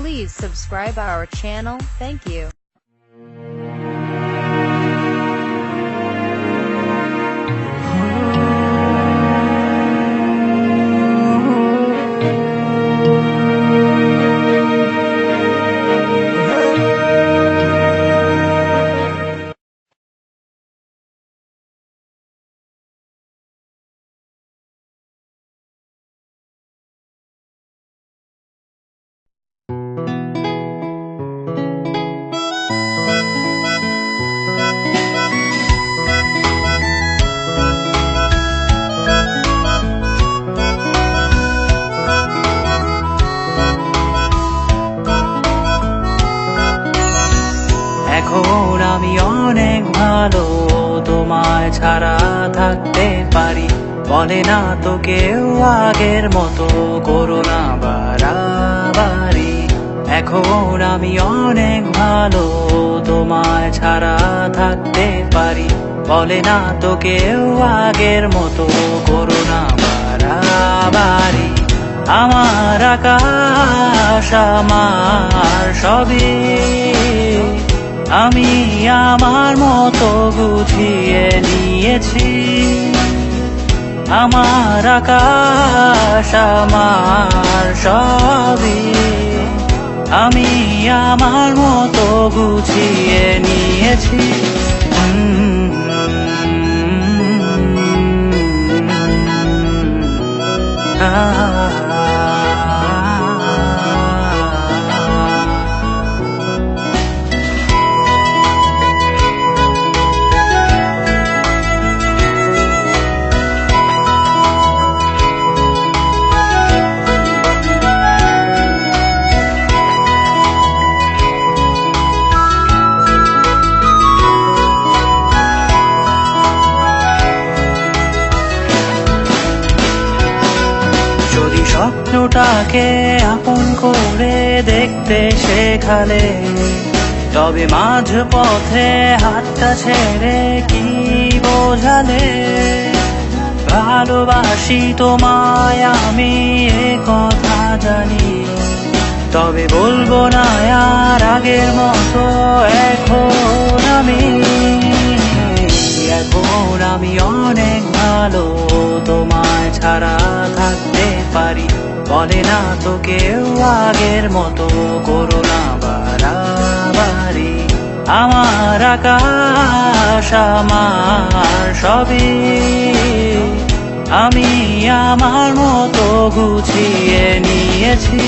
Please subscribe our channel. Thank you. এখন আমি অনেক ভালো, তোমায় ছাড়া থাকতে পারি। বলে না তো কেউ আগের মতো করো না বাড়াবাড়ি। এখন আমি অনেক ভালো, তোমায় ছাড়া থাকতে পারি। বলে না তো কেউ আগের মতো করো না বাড়াবাড়ি। আমার আকাশ আমার সবই আমি আমার মতো গুছিয়ে নিয়েছি। আমার আকাশ আমার সবই আমি আমার মতো গুছিয়ে নিয়েছি। যদি স্বপ্নটাকে আপন করে দেখতে শেখালে, তবে মাঝ পথে হাতটা ছেড়ে কি বোঝালে? ভালোবাসি তোমায় আমি এ কথা জানি, তবে বলবো না আর আগের মতো এখন আমি। এখন আমি অনেক ভালো, তোমায় ছাড়া থাকতে পারি। বলে না তো কেউ আগের মতো করো না বাড়াবাড়ি। আমার আকাশ আমার সবই আমি আমার মতো গুছিয়ে নিয়েছি।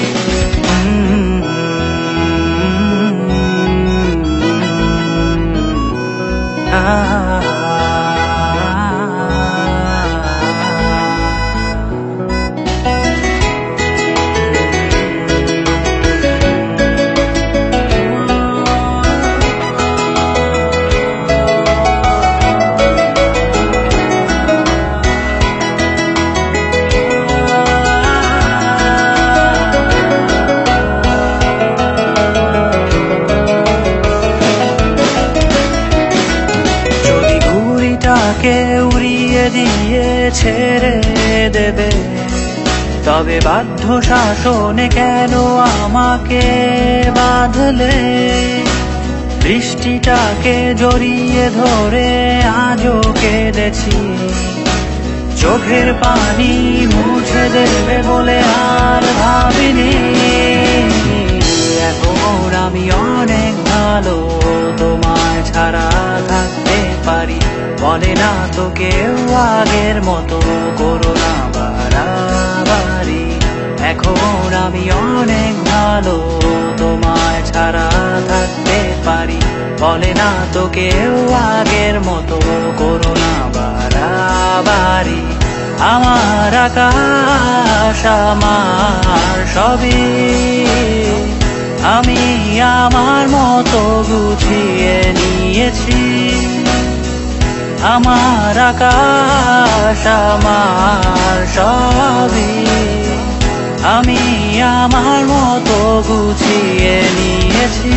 কে উড়িয়ে দিয়ে ছেড়ে দেবে, তবে বাধ্য শাসনে কেন আমাকে বাঁধলে? বৃষ্টিটাকে জড়িয়ে ধরে আজও কেঁদেছি, চোখের পানি মুছে দেবে বলে আর ভাবিনি। এখন আমি অনেক ভালো, তোমায় ছাড়া থাকতে পারি। বলে না তো কেউ আগের মতো করো না বাড়াবাড়ি। এখন আমি অনেক ভালো, তোমায় ছাড়া থাকতে পারি। বলে না তো কেউ আগের মতো করো না বাড়াবাড়ি। আমার আকাশ আমার সবই আমি আমার মতো গুছিয়ে নিয়েছি। আমার আকাশ আমার সবই আমি আমার মতো গুছিয়ে নিয়েছি।